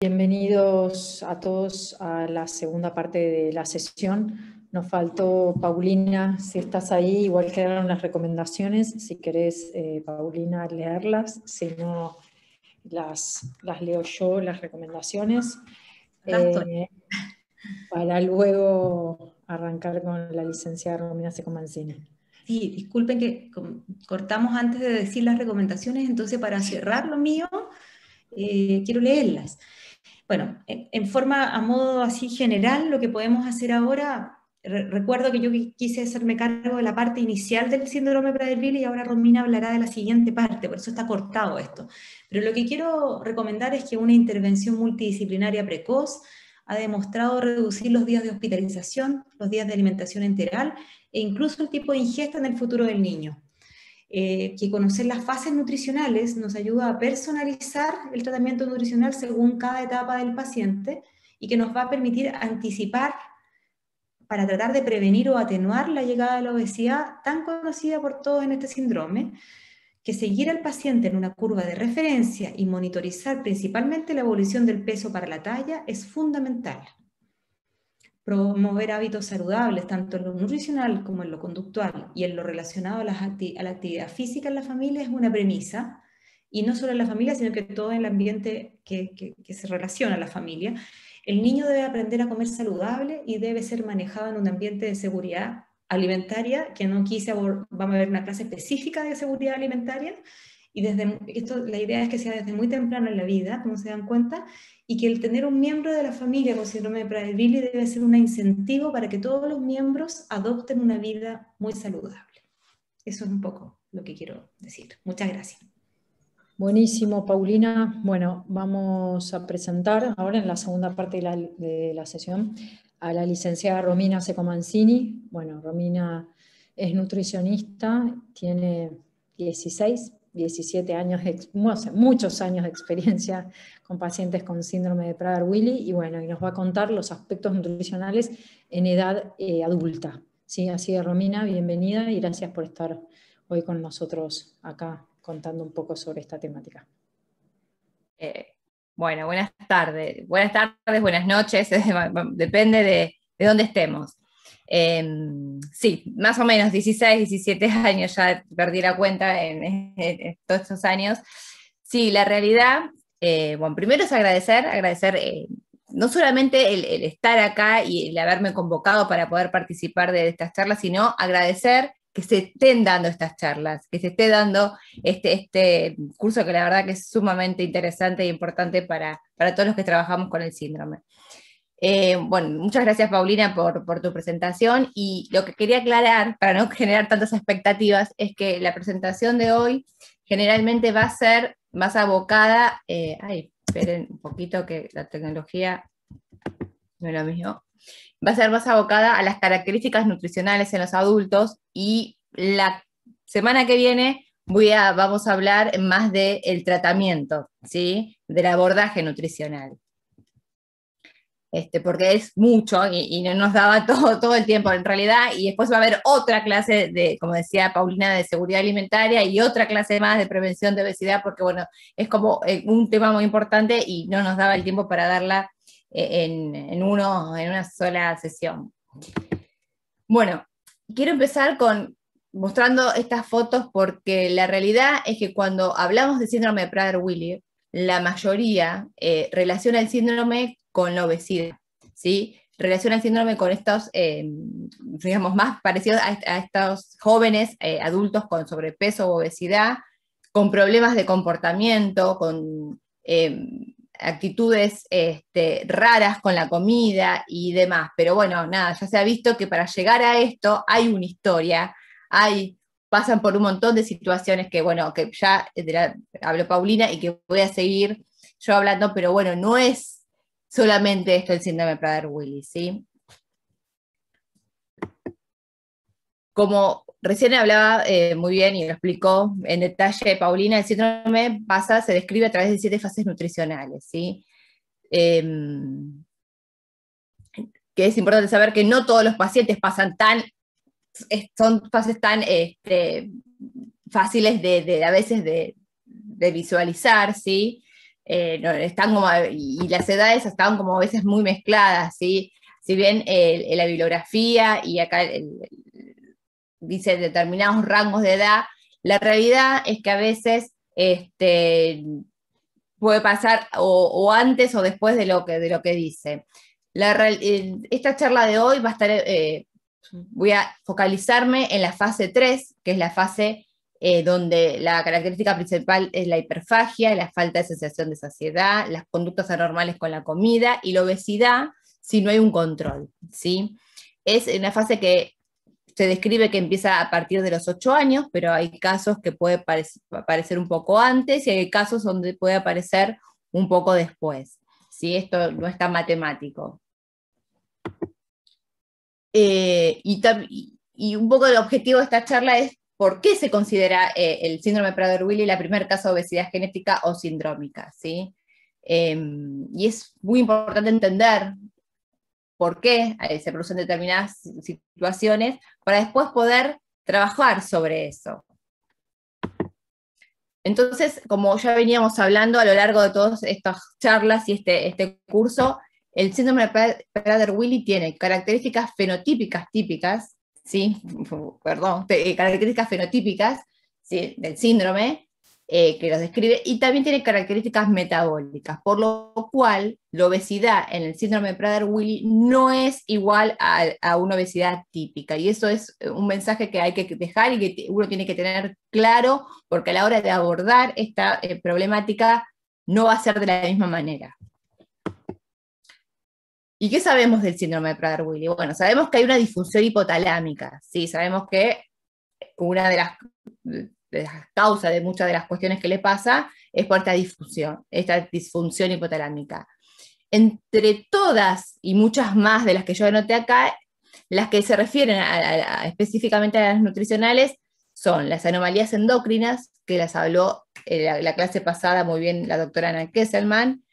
Bienvenidos a todos a la segunda parte de la sesión. Nos faltó Paulina, si estás ahí, igual quedaron las recomendaciones, si querés, Paulina, leerlas, si no, las leo yo, las recomendaciones, para luego arrancar con la licenciada Romina Secomancini. Sí, disculpen que cortamos antes de decir las recomendaciones, entonces para cerrar lo mío, quiero leerlas. Bueno, en forma, a modo así general, lo que podemos hacer ahora, recuerdo que yo quise hacerme cargo de la parte inicial del síndrome Prader-Willi y ahora Romina hablará de la siguiente parte, por eso está cortado esto. Pero lo que quiero recomendar es que una intervención multidisciplinaria precoz ha demostrado reducir los días de hospitalización, los días de alimentación enteral e incluso el tipo de ingesta en el futuro del niño. Que conocer las fases nutricionales nos ayuda a personalizar el tratamiento nutricional según cada etapa del paciente y que nos va a permitir anticipar para tratar de prevenir o atenuar la llegada de la obesidad tan conocida por todos en este síndrome, que seguir al paciente en una curva de referencia y monitorizar principalmente la evolución del peso para la talla es fundamental. Promover hábitos saludables, tanto en lo nutricional como en lo conductual y en lo relacionado a la actividad física en la familia es una premisa, y no solo en la familia, sino que todo el ambiente que se relaciona a la familia. El niño debe aprender a comer saludable y debe ser manejado en un ambiente de seguridad alimentaria, que no quise, vamos a ver una clase específica de seguridad alimentaria, y la idea es que sea desde muy temprano en la vida, como se dan cuenta, y que el tener un miembro de la familia con síndrome de Prader-Willi debe ser un incentivo para que todos los miembros adopten una vida muy saludable. Eso es un poco lo que quiero decir. Muchas gracias. Buenísimo, Paulina. Bueno, vamos a presentar ahora en la segunda parte de la sesión a la licenciada Romina Secomancini. Bueno, Romina es nutricionista, tiene 17 años, muchos años de experiencia con pacientes con síndrome de Prader-Willi y bueno, y nos va a contar los aspectos nutricionales en edad adulta. ¿Sí? Así que Romina, bienvenida y gracias por estar hoy con nosotros acá contando un poco sobre esta temática. Bueno, buenas tardes, buenas noches, depende de dónde estemos. Sí, más o menos 16, 17 años, ya perdí la cuenta en todos estos años. Sí, la realidad, bueno, primero es agradecer no solamente el estar acá y el haberme convocado para poder participar de estas charlas, sino agradecer que se estén dando estas charlas, que se esté dando este curso que la verdad que es sumamente interesante e importante para todos los que trabajamos con el síndrome. Bueno, muchas gracias Paulina por tu presentación, y lo que quería aclarar, para no generar tantas expectativas, es que la presentación de hoy generalmente va a ser más abocada, esperen un poquito que la tecnología no es lo mismo, va a ser más abocada a las características nutricionales en los adultos, y la semana que viene vamos a hablar más del tratamiento, ¿sí? Del abordaje nutricional. Porque es mucho y no nos daba todo el tiempo en realidad, y después va a haber otra clase de, como decía Paulina, de seguridad alimentaria y otra clase más de prevención de obesidad, porque bueno, es como un tema muy importante y no nos daba el tiempo para darla en una sola sesión. Bueno, quiero empezar mostrando estas fotos porque la realidad es que cuando hablamos de síndrome de Prader-Willi, la mayoría relaciona el síndrome con la obesidad, ¿sí? Relaciona el síndrome con estos, digamos, más parecidos a estos jóvenes adultos con sobrepeso o obesidad, con problemas de comportamiento, con actitudes raras con la comida y demás. Pero bueno, nada, ya se ha visto que para llegar a esto hay una historia, pasan por un montón de situaciones que, bueno, que ya habló Paulina y que voy a seguir yo hablando, pero bueno, no es solamente esto el síndrome de Prader-Willi, ¿sí? Como recién hablaba muy bien y lo explicó en detalle Paulina, el síndrome se describe a través de 7 fases nutricionales, ¿sí? Que es importante saber que no todos los pacientes son fases tan fáciles a veces de visualizar, ¿sí? están como, y las edades estaban como a veces muy mezcladas, ¿sí? Si bien la bibliografía y acá dice determinados rangos de edad, la realidad es que a veces puede pasar o antes o después de lo que dice. Esta charla de hoy va a estar, voy a focalizarme en la fase 3, que es la fase donde la característica principal es la hiperfagia, la falta de sensación de saciedad, las conductas anormales con la comida y la obesidad si no hay un control, ¿sí? Es una fase que se describe que empieza a partir de los 8 años, pero hay casos que puede aparecer un poco antes y hay casos donde puede aparecer un poco después, ¿sí? Esto no es tan matemático. Y un poco el objetivo de esta charla es por qué se considera el síndrome Prader-Willi el primer caso de obesidad genética o sindrómica, ¿sí? Y es muy importante entender por qué se producen determinadas situaciones para después poder trabajar sobre eso. Entonces, como ya veníamos hablando a lo largo de todas estas charlas y este curso, el síndrome de Prader-Willi tiene características fenotípicas típicas, ¿sí? Perdón, características fenotípicas, ¿sí? Del síndrome, que los describe, y también tiene características metabólicas, por lo cual la obesidad en el síndrome de Prader-Willi no es igual a una obesidad típica, y eso es un mensaje que hay que dejar y que uno tiene que tener claro, porque a la hora de abordar esta problemática no va a ser de la misma manera. ¿Y qué sabemos del síndrome de Prader-Willi? Bueno, sabemos que hay una disfunción hipotalámica, ¿sí? Sabemos que una de las causas de muchas de las cuestiones que le pasa es por esta disfunción hipotalámica. Entre todas y muchas más de las que yo anoté acá, las que se refieren específicamente a las nutricionales son las anomalías endocrinas, que las habló la clase pasada muy bien la doctora Ana Kesselman,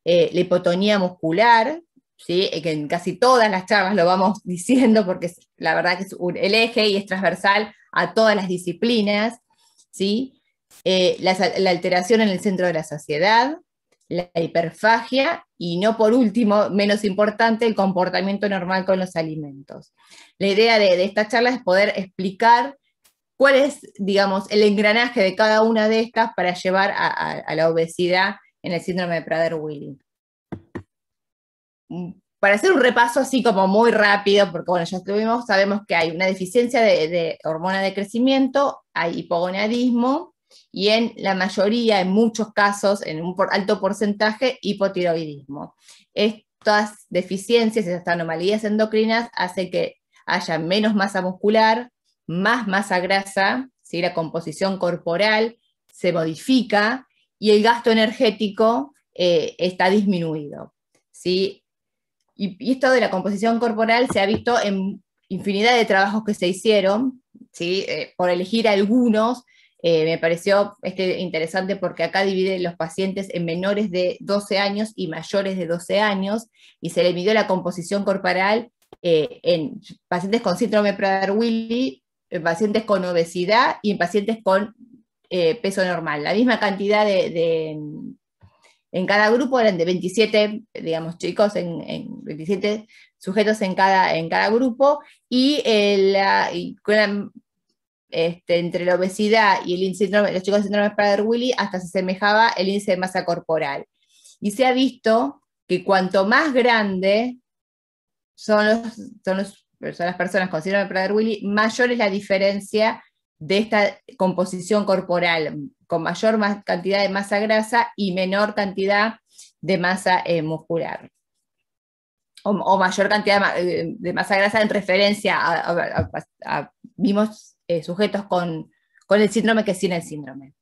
la hipotonía muscular, ¿sí? Que en casi todas las charlas lo vamos diciendo porque la verdad que es el eje y es transversal a todas las disciplinas, ¿sí? La alteración en el centro de la saciedad, la hiperfagia y no por último, menos importante, el comportamiento normal con los alimentos. La idea de esta charla es poder explicar cuál es, digamos, el engranaje de cada una de estas para llevar a la obesidad en el síndrome de Prader-Willi. Para hacer un repaso así como muy rápido, porque bueno, ya estuvimos, sabemos que hay una deficiencia de hormona de crecimiento, hay hipogonadismo, y en la mayoría, en muchos casos, en un alto porcentaje, hipotiroidismo. Estas deficiencias, estas anomalías endocrinas, hacen que haya menos masa muscular, más masa grasa, ¿sí? La composición corporal se modifica, y el gasto energético está disminuido, ¿sí? Y esto de la composición corporal se ha visto en infinidad de trabajos que se hicieron, ¿sí? Por elegir algunos, me pareció interesante porque acá divide los pacientes en menores de 12 años y mayores de 12 años, y se le midió la composición corporal en pacientes con síndrome Prader-Willi, en pacientes con obesidad y en pacientes con peso normal. La misma cantidad en cada grupo eran de 27, digamos, chicos, en 27 sujetos en cada grupo, y entre la obesidad y los chicos de síndrome de Prader-Willi hasta se asemejaba el índice de masa corporal. Y se ha visto que cuanto más grande son las personas con síndrome de Prader-Willi, mayor es la diferencia de esta composición corporal, con mayor cantidad de masa grasa y menor cantidad de masa muscular. O mayor cantidad de masa grasa en referencia a mismos sujetos con el síndrome que sin el síndrome.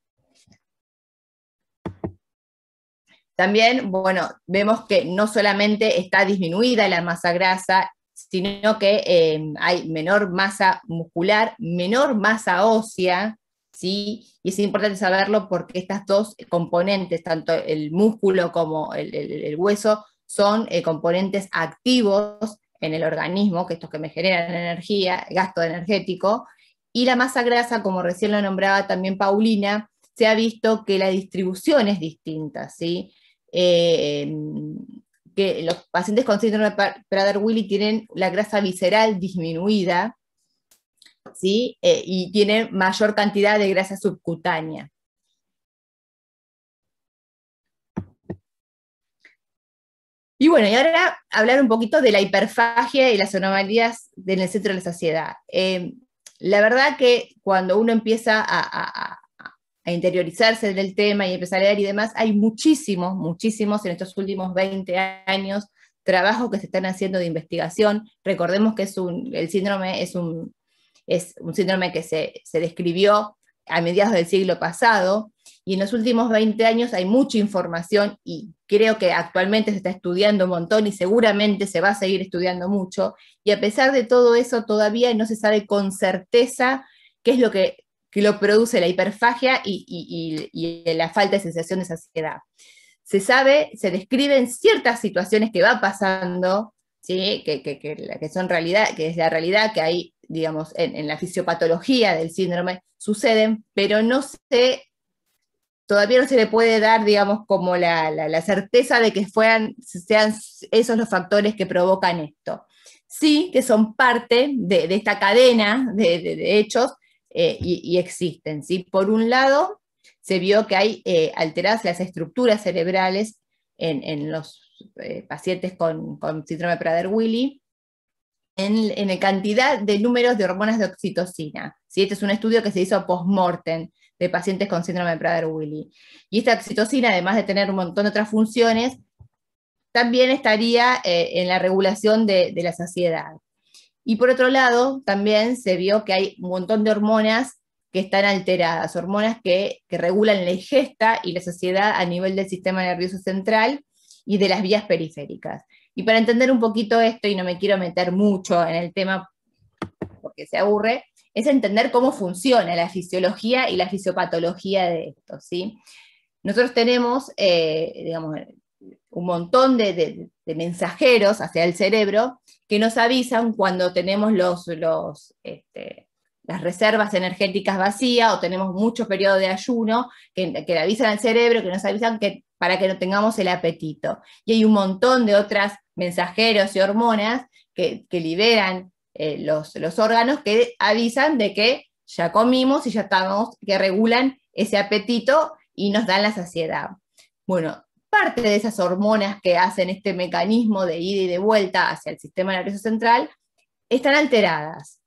También, bueno, vemos que no solamente está disminuida la masa grasa, sino que hay menor masa muscular, menor masa ósea, ¿sí? Y es importante saberlo porque estas dos componentes, tanto el músculo como el hueso, son componentes activos en el organismo, que estos que me generan energía, gasto energético, y la masa grasa, como recién lo nombraba también Paulina, se ha visto que la distribución es distinta, ¿sí? que los pacientes con síndrome de Prader-Willi tienen la grasa visceral disminuida, ¿sí? Y tienen mayor cantidad de grasa subcutánea. Y bueno, y ahora hablar un poquito de la hiperfagia y las anomalías en el centro de la saciedad. La verdad que cuando uno empieza a interiorizarse del tema y empezar a leer y demás, hay muchísimos en estos últimos 20 años trabajos que se están haciendo de investigación. Recordemos que el síndrome es un síndrome que se describió a mediados del siglo pasado, y en los últimos 20 años hay mucha información, y creo que actualmente se está estudiando un montón, y seguramente se va a seguir estudiando mucho, y a pesar de todo eso, todavía no se sabe con certeza qué es lo que lo produce la hiperfagia y la falta de sensación de saciedad. Se sabe, se describen ciertas situaciones que va pasando, ¿sí? que son realidad, que es la realidad que hay, digamos, en la fisiopatología del síndrome, suceden, pero todavía no se le puede dar, digamos, como la certeza de que sean esos los factores que provocan esto. Sí, que son parte de esta cadena de hechos, y existen, ¿sí? Por un lado, se vio que hay alteradas las estructuras cerebrales en los pacientes con síndrome de Prader-Willi, en la cantidad de números de hormonas de oxitocina, ¿sí? Este es un estudio que se hizo post-mortem de pacientes con síndrome de Prader-Willi. Y esta oxitocina, además de tener un montón de otras funciones, también estaría en la regulación de la saciedad. Y por otro lado, también se vio que hay un montón de hormonas que están alteradas, hormonas que regulan la ingesta y la saciedad a nivel del sistema nervioso central y de las vías periféricas. Y para entender un poquito esto, y no me quiero meter mucho en el tema porque se aburre, es entender cómo funciona la fisiología y la fisiopatología de esto, ¿sí? Nosotros tenemos, digamos, un montón de mensajeros hacia el cerebro que nos avisan cuando tenemos las reservas energéticas vacías o tenemos muchos periodos de ayuno que le avisan al cerebro, que nos avisan para que no tengamos el apetito. Y hay un montón de otros mensajeros y hormonas que liberan los órganos que avisan de que ya comimos y ya estamos, que regulan ese apetito y nos dan la saciedad. Bueno, parte de esas hormonas que hacen este mecanismo de ida y de vuelta hacia el sistema nervioso central están alteradas.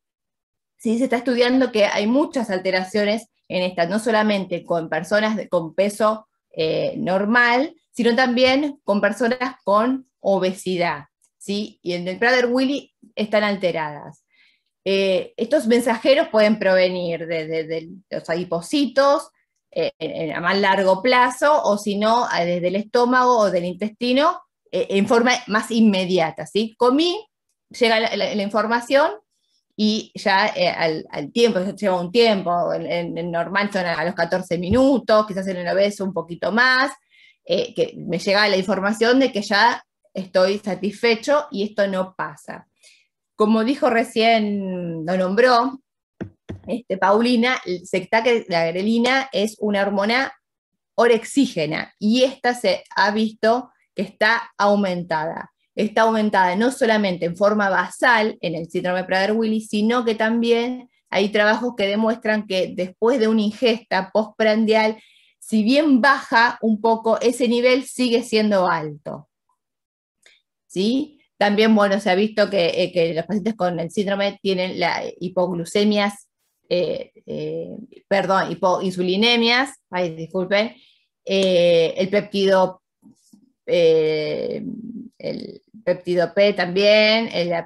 ¿Sí? Se está estudiando que hay muchas alteraciones en estas, no solamente con personas con peso normal, sino también con personas con obesidad, ¿sí? Y en el Prader-Willi están alteradas. Estos mensajeros pueden provenir de los adipocitos, a más largo plazo, o si no, desde el estómago o del intestino, en forma más inmediata, ¿sí? Comí, llega la información, y ya al tiempo, lleva un tiempo, en normal son a los 14 minutos, quizás en el obeso un poquito más, que me llega la información de que ya estoy satisfecho, y esto no pasa. Como dijo recién, lo nombró Paulina, la grelina es una hormona orexígena, y esta se ha visto que está aumentada. Está aumentada no solamente en forma basal en el síndrome de Prader-Willi, sino que también hay trabajos que demuestran que después de una ingesta postprandial, si bien baja un poco, ese nivel sigue siendo alto. ¿Sí? También, bueno, se ha visto que los pacientes con el síndrome tienen hipoglucemias, hipoinsulinemias, disculpen, el péptido P también, el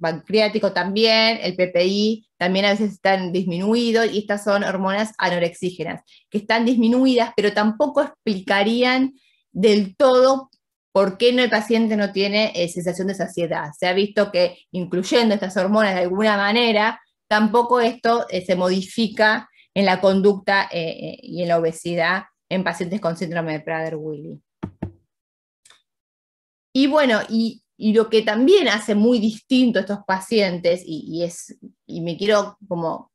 pancreático también, el PPI también a veces están disminuidos, y estas son hormonas anorexígenas, que están disminuidas, pero tampoco explicarían del todo por qué el paciente no tiene sensación de saciedad. Se ha visto que incluyendo estas hormonas de alguna manera, tampoco esto se modifica en la conducta y en la obesidad en pacientes con síndrome de Prader-Willi. Y bueno, y lo que también hace muy distinto a estos pacientes, y me quiero como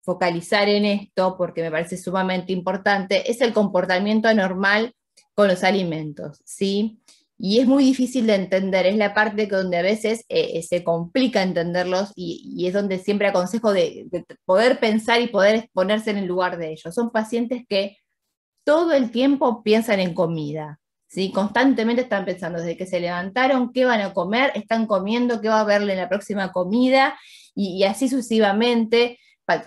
focalizar en esto porque me parece sumamente importante, es el comportamiento anormal con los alimentos, ¿sí? Y es muy difícil de entender, es la parte donde a veces se complica entenderlos y es donde siempre aconsejo de poder pensar y poder ponerse en el lugar de ellos. Son pacientes que todo el tiempo piensan en comida, ¿sí? Constantemente están pensando, desde que se levantaron, qué van a comer, están comiendo, qué va a haber en la próxima comida, y así sucesivamente,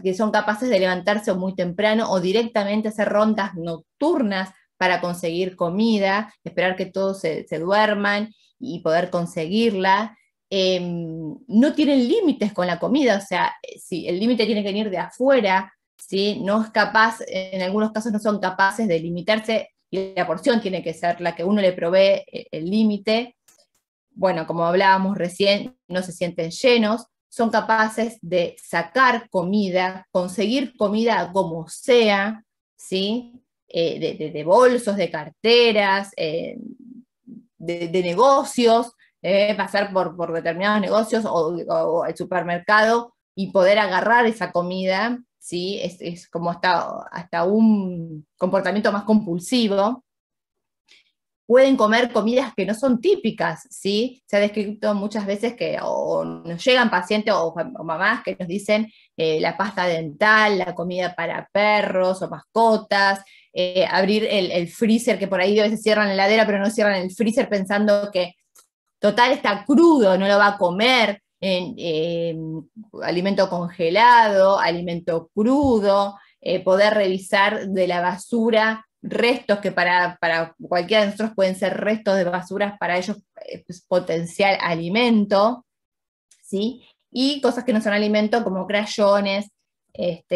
que son capaces de levantarse muy temprano o directamente hacer rondas nocturnas para conseguir comida, esperar que todos se duerman y poder conseguirla. No tienen límites con la comida, o sea, si el límite tiene que venir de afuera, ¿sí? No es capaz, en algunos casos no son capaces de limitarse, y la porción tiene que ser la que uno le provee el límite. Bueno, como hablábamos recién, no se sienten llenos, son capaces de sacar comida, conseguir comida como sea, ¿sí? De bolsos, de carteras, de negocios, pasar por determinados negocios o el supermercado y poder agarrar esa comida, ¿sí? Es como hasta un comportamiento más compulsivo. Pueden comer comidas que no son típicas, ¿sí? Se ha descrito muchas veces que o nos llegan pacientes o mamás que nos dicen la pasta dental, la comida para perros o mascotas, abrir el freezer, que por ahí a veces cierran la heladera, pero no cierran el freezer pensando que total está crudo, no lo va a comer, alimento congelado, alimento crudo, poder revisar de la basura restos que para cualquiera de nosotros pueden ser restos de basuras, para ellos es potencial alimento, ¿sí? Y cosas que no son alimento como crayones,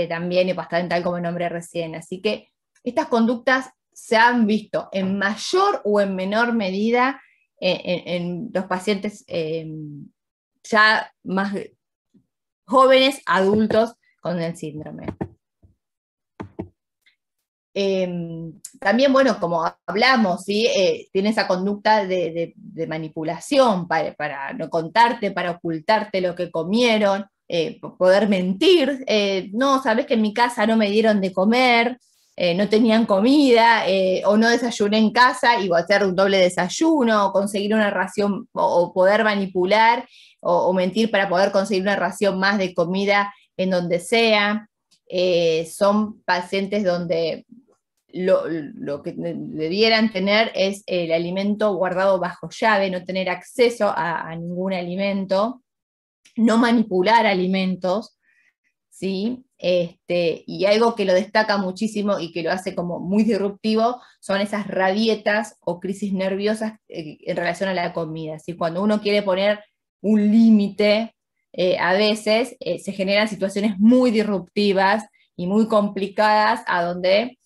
también, y pasta dental como nombré recién. Así que estas conductas se han visto en mayor o en menor medida en los pacientes ya más jóvenes, adultos con el síndrome. También, bueno, como hablamos, ¿sí? Tiene esa conducta de manipulación para no contarte, para ocultarte lo que comieron, poder mentir. No, sabes que en mi casa no me dieron de comer, no tenían comida, o no desayuné en casa y voy a hacer un doble desayuno, o conseguir una ración, o poder manipular, o mentir para poder conseguir una ración más de comida en donde sea. Son pacientes donde lo que debieran tener es el alimento guardado bajo llave, no tener acceso a ningún alimento, no manipular alimentos, ¿sí? Y algo que lo destaca muchísimo y que lo hace como muy disruptivo son esas rabietas o crisis nerviosas en relación a la comida, ¿sí? Cuando uno quiere poner un límite, a veces se generan situaciones muy disruptivas y muy complicadas a donde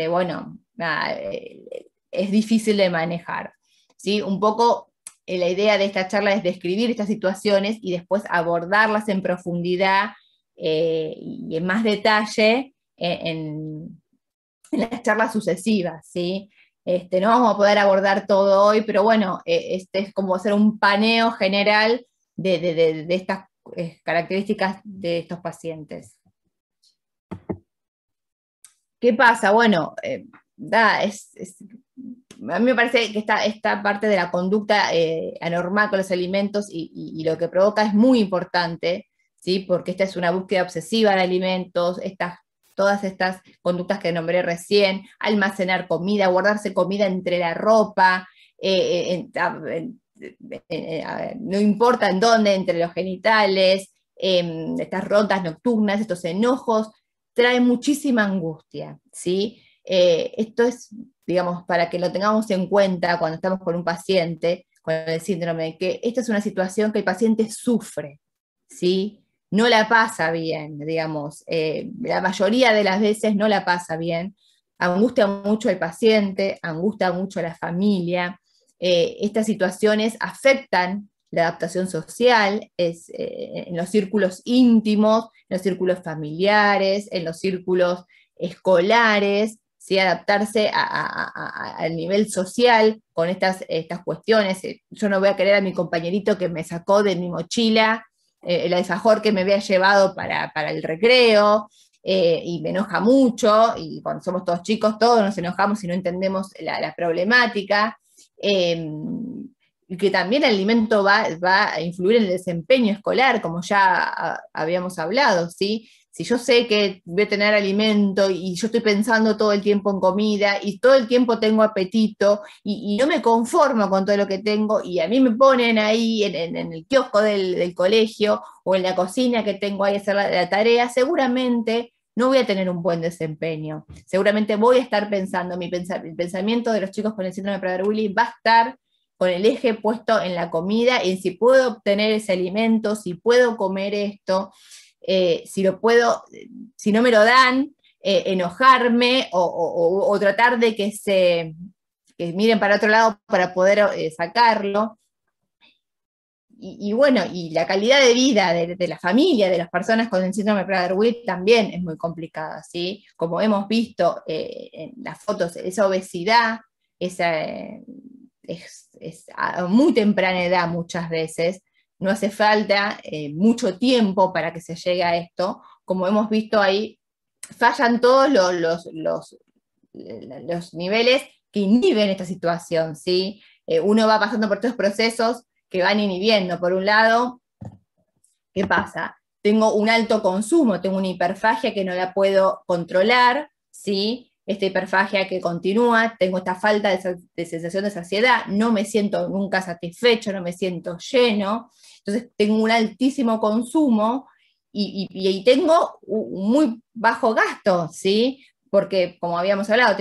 bueno, nada, es difícil de manejar, ¿sí? Un poco la idea de esta charla es describir estas situaciones y después abordarlas en profundidad y en más detalle en las charlas sucesivas, ¿sí? No vamos a poder abordar todo hoy, pero bueno, es como hacer un paneo general de estas características de estos pacientes. ¿Qué pasa? Bueno, a mí me parece que esta parte de la conducta anormal con los alimentos y lo que provoca es muy importante, ¿sí? Porque esta es una búsqueda obsesiva de alimentos, todas estas conductas que nombré recién, almacenar comida, guardarse comida entre la ropa, no importa en dónde, entre los genitales, estas rondas nocturnas, estos enojos, trae muchísima angustia, ¿sí? Esto es, digamos, para que lo tengamos en cuenta cuando estamos con un paciente con el síndrome, que esta es una situación que el paciente sufre, ¿sí? No la pasa bien, digamos, la mayoría de las veces no la pasa bien, angustia mucho al paciente, angustia mucho a la familia, estas situaciones afectan la adaptación social, en los círculos íntimos, en los círculos familiares, en los círculos escolares, ¿sí? Adaptarse al nivel social con estas cuestiones. Yo no voy a querer a mi compañerito que me sacó de mi mochila el alfajor que me había llevado para el recreo, y me enoja mucho, y cuando somos todos chicos, todos nos enojamos y no entendemos la problemática, y que también el alimento va a influir en el desempeño escolar, como ya habíamos hablado, ¿sí? Si yo sé que voy a tener alimento y yo estoy pensando todo el tiempo en comida y todo el tiempo tengo apetito y no me conformo con todo lo que tengo y a mí me ponen ahí en el kiosco del colegio o en la cocina que tengo ahí a hacer la tarea, seguramente no voy a tener un buen desempeño. Seguramente voy a estar pensando, el pensamiento de los chicos con el síndrome de Prader-Willi va a estar con el eje puesto en la comida, en si puedo obtener ese alimento, si puedo comer esto, si no me lo dan, enojarme o tratar de que miren para otro lado para poder sacarlo. Y bueno, y la calidad de vida de la familia, de las personas con el síndrome de Prader-Willi también es muy complicada, ¿sí? Como hemos visto en las fotos, esa obesidad, es a muy temprana edad muchas veces, no hace falta mucho tiempo para que se llegue a esto, como hemos visto ahí, fallan todos los niveles que inhiben esta situación, ¿sí? Uno va pasando por estos procesos que van inhibiendo. Por un lado, ¿qué pasa? Tengo un alto consumo, tengo una hiperfagia que no la puedo controlar, ¿sí? Esta hiperfagia que continúa, tengo esta falta de sensación de saciedad, no me siento nunca satisfecho, no me siento lleno, entonces tengo un altísimo consumo y tengo un muy bajo gasto, ¿sí? Porque, como habíamos hablado,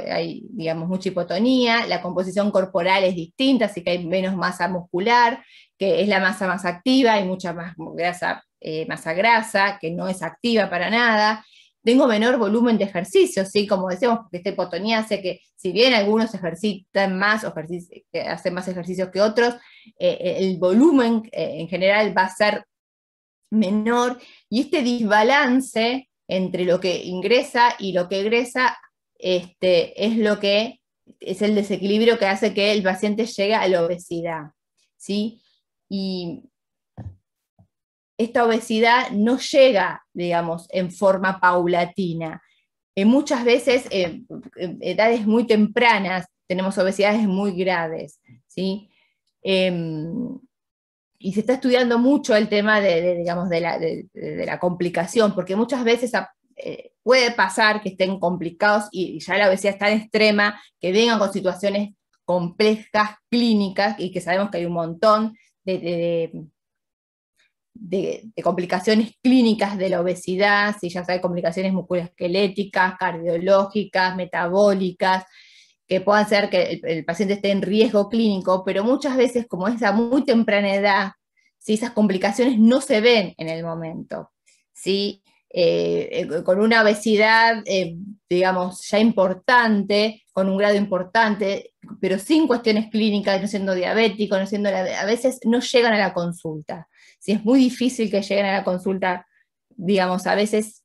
hay, digamos, mucha hipotonía, la composición corporal es distinta, así que hay menos masa muscular, que es la masa más activa, hay mucha más masa grasa, que no es activa para nada. Tengo menor volumen de ejercicio, ¿sí? Como decíamos, porque esta hipotonía hace que, si bien algunos ejercitan más o hacen más ejercicios que otros, el volumen en general va a ser menor, y este desbalance entre lo que ingresa y lo que egresa es lo que es el desequilibrio que hace que el paciente llegue a la obesidad, ¿sí? Y esta obesidad no llega, digamos, en forma paulatina. Muchas veces, en edades muy tempranas, tenemos obesidades muy graves, ¿sí? Y se está estudiando mucho el tema digamos, de la complicación, porque muchas veces puede pasar que estén complicados y ya la obesidad es tan extrema que vengan con situaciones complejas, clínicas, y que sabemos que hay un montón de complicaciones clínicas de la obesidad, si ya sabe, complicaciones musculoesqueléticas, cardiológicas, metabólicas, que puedan ser que el paciente esté en riesgo clínico, pero muchas veces, como es a muy temprana edad, ¿sí? Esas complicaciones no se ven en el momento, ¿sí? Con una obesidad, digamos, ya importante, con un grado importante, pero sin cuestiones clínicas, no siendo diabético, a veces no llegan a la consulta. ¿Sí? Es muy difícil que lleguen a la consulta, digamos, a veces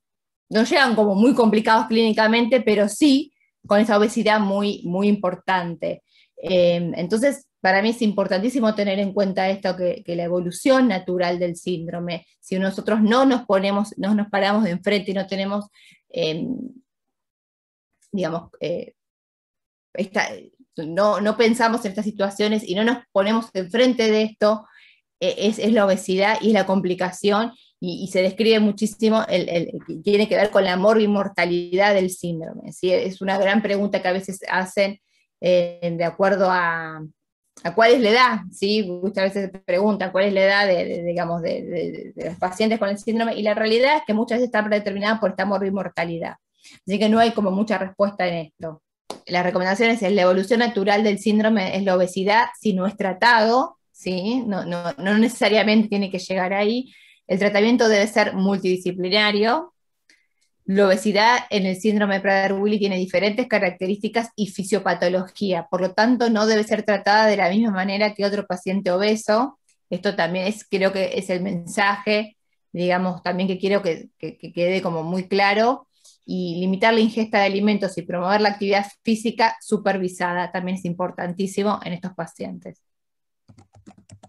no llegan como muy complicados clínicamente, pero sí con esa obesidad muy, muy importante. Entonces, para mí es importantísimo tener en cuenta esto, que la evolución natural del síndrome, si nosotros no nos paramos de enfrente y no tenemos, digamos, no pensamos en estas situaciones y no nos ponemos enfrente de esto, es la obesidad y es la complicación, y se describe muchísimo, tiene que ver con la morbimortalidad del síndrome, ¿sí? Es una gran pregunta que a veces hacen de acuerdo a cuál es la edad, ¿sí? Muchas veces se preguntan cuál es la edad digamos, de los pacientes con el síndrome, y la realidad es que muchas veces está predeterminada por esta morbimortalidad. Así que no hay como mucha respuesta en esto. Las recomendaciones es: la evolución natural del síndrome es la obesidad si no es tratado, ¿sí? No necesariamente tiene que llegar ahí. El tratamiento debe ser multidisciplinario. La obesidad en el síndrome de Prader-Willi tiene diferentes características y fisiopatología, por lo tanto no debe ser tratada de la misma manera que otro paciente obeso. Esto también creo que es el mensaje, digamos, también que quiero que quede como muy claro. Y limitar la ingesta de alimentos y promover la actividad física supervisada también es importantísimo en estos pacientes.